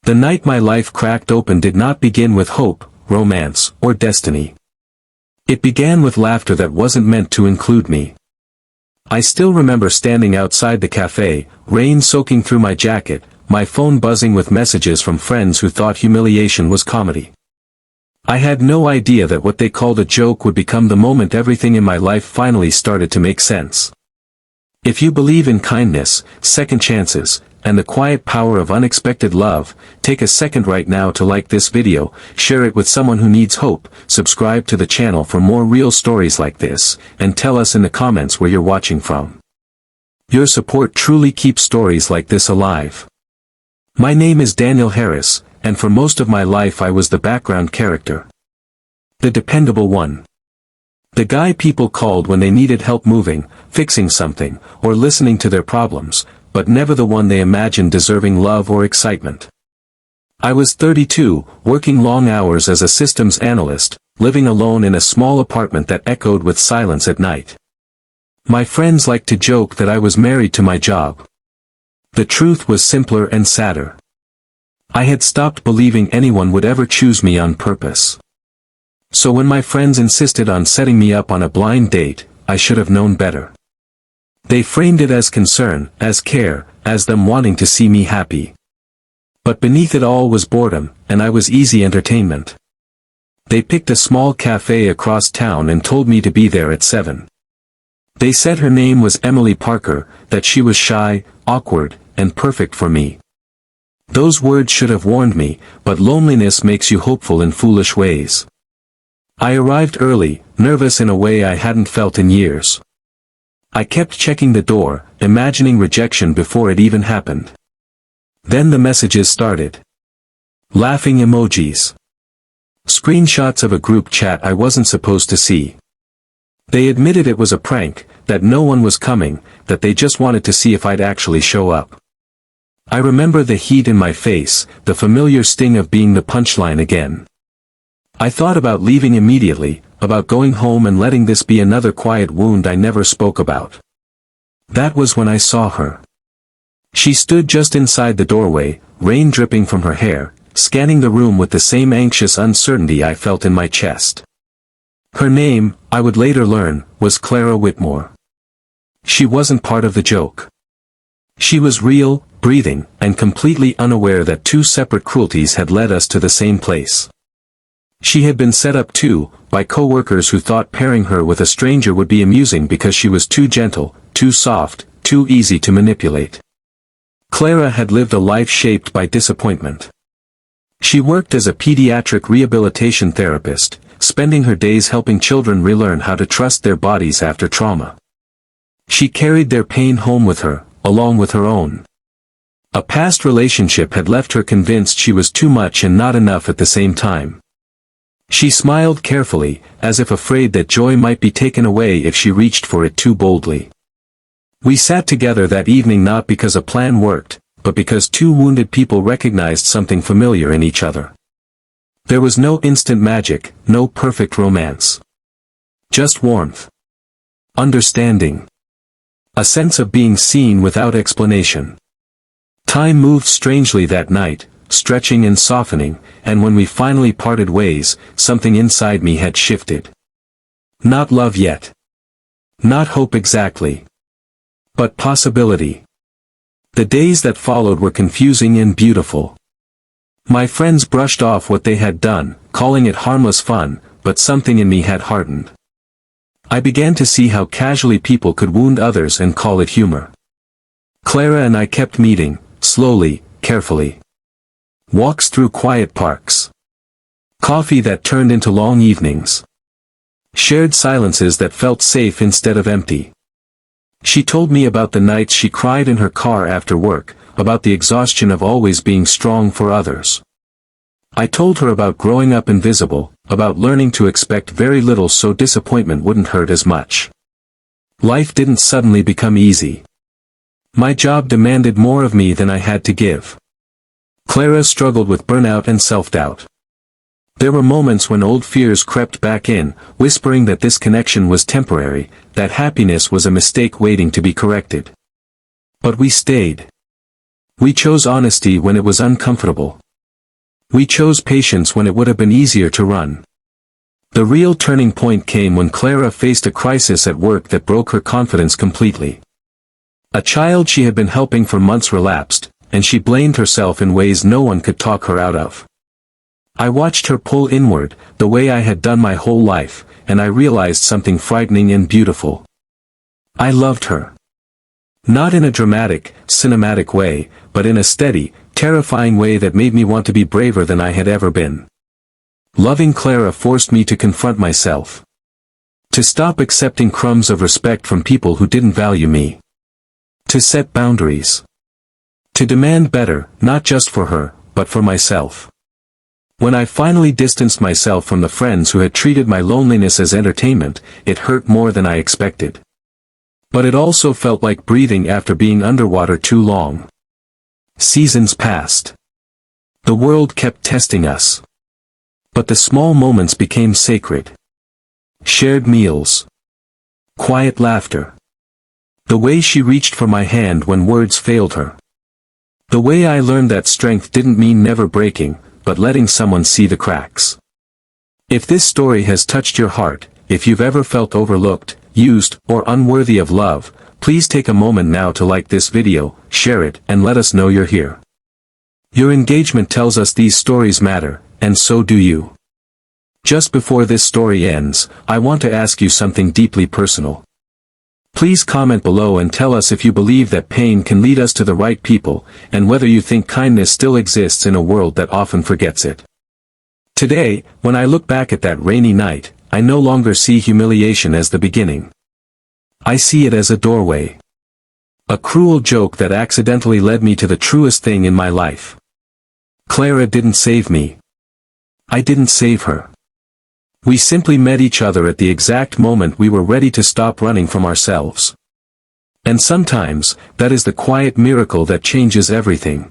The night my life cracked open did not begin with hope, romance, or destiny. It began with laughter that wasn't meant to include me. I still remember standing outside the cafe, rain soaking through my jacket, my phone buzzing with messages from friends who thought humiliation was comedy. I had no idea that what they called a joke would become the moment everything in my life finally started to make sense. If you believe in kindness, second chances, and the quiet power of unexpected love, take a second right now to like this video, share it with someone who needs hope, subscribe to the channel for more real stories like this, and tell us in the comments where you're watching from. Your support truly keeps stories like this alive. My name is Daniel Harris, and for most of my life I was the background character. The dependable one. The guy people called when they needed help moving, fixing something, or listening to their problems, but never the one they imagined deserving love or excitement. I was 32, working long hours as a systems analyst, living alone in a small apartment that echoed with silence at night. My friends liked to joke that I was married to my job. The truth was simpler and sadder. I had stopped believing anyone would ever choose me on purpose. So when my friends insisted on setting me up on a blind date, I should have known better. They framed it as concern, as care, as them wanting to see me happy. But beneath it all was boredom, and I was easy entertainment. They picked a small cafe across town and told me to be there at 7. They said her name was Emily Parker, that she was shy, awkward, and perfect for me. Those words should have warned me, but loneliness makes you hopeful in foolish ways. I arrived early, nervous in a way I hadn't felt in years. I kept checking the door, imagining rejection before it even happened. Then the messages started. Laughing emojis. Screenshots of a group chat I wasn't supposed to see. They admitted it was a prank, that no one was coming, that they just wanted to see if I'd actually show up. I remember the heat in my face, the familiar sting of being the punchline again. I thought about leaving immediately, about going home and letting this be another quiet wound I never spoke about. That was when I saw her. She stood just inside the doorway, rain dripping from her hair, scanning the room with the same anxious uncertainty I felt in my chest. Her name, I would later learn, was Clara Whitmore. She wasn't part of the joke. She was real, breathing, and completely unaware that two separate cruelties had led us to the same place. She had been set up too, by co-workers who thought pairing her with a stranger would be amusing because she was too gentle, too soft, too easy to manipulate. Clara had lived a life shaped by disappointment. She worked as a pediatric rehabilitation therapist, spending her days helping children relearn how to trust their bodies after trauma. She carried their pain home with her, along with her own. A past relationship had left her convinced she was too much and not enough at the same time. She smiled carefully, as if afraid that joy might be taken away if she reached for it too boldly. We sat together that evening not because a plan worked, but because two wounded people recognized something familiar in each other. There was no instant magic, no perfect romance. Just warmth. Understanding. A sense of being seen without explanation. Time moved strangely that night, stretching and softening, and when we finally parted ways, something inside me had shifted. Not love yet. Not hope exactly. But possibility. The days that followed were confusing and beautiful. My friends brushed off what they had done, calling it harmless fun, but something in me had hardened. I began to see how casually people could wound others and call it humor. Clara and I kept meeting, slowly, carefully. Walks through quiet parks. Coffee that turned into long evenings. Shared silences that felt safe instead of empty. She told me about the nights she cried in her car after work, about the exhaustion of always being strong for others. I told her about growing up invisible, about learning to expect very little so disappointment wouldn't hurt as much. Life didn't suddenly become easy. My job demanded more of me than I had to give. Clara struggled with burnout and self-doubt. There were moments when old fears crept back in, whispering that this connection was temporary, that happiness was a mistake waiting to be corrected. But we stayed. We chose honesty when it was uncomfortable. We chose patience when it would have been easier to run. The real turning point came when Clara faced a crisis at work that broke her confidence completely. A child she had been helping for months relapsed, and she blamed herself in ways no one could talk her out of. I watched her pull inward, the way I had done my whole life, and I realized something frightening and beautiful. I loved her. Not in a dramatic, cinematic way, but in a steady, terrifying way that made me want to be braver than I had ever been. Loving Clara forced me to confront myself. To stop accepting crumbs of respect from people who didn't value me. To set boundaries. To demand better, not just for her, but for myself. When I finally distanced myself from the friends who had treated my loneliness as entertainment, it hurt more than I expected. But it also felt like breathing after being underwater too long. Seasons passed. The world kept testing us. But the small moments became sacred. Shared meals. Quiet laughter. The way she reached for my hand when words failed her. The way I learned that strength didn't mean never breaking, but letting someone see the cracks. If this story has touched your heart, if you've ever felt overlooked, used, or unworthy of love, please take a moment now to like this video, share it, and let us know you're here. Your engagement tells us these stories matter, and so do you. Just before this story ends, I want to ask you something deeply personal. Please comment below and tell us if you believe that pain can lead us to the right people, and whether you think kindness still exists in a world that often forgets it. Today, when I look back at that rainy night, I no longer see humiliation as the beginning. I see it as a doorway. A cruel joke that accidentally led me to the truest thing in my life. Clara didn't save me. I didn't save her. We simply met each other at the exact moment we were ready to stop running from ourselves. And sometimes, that is the quiet miracle that changes everything.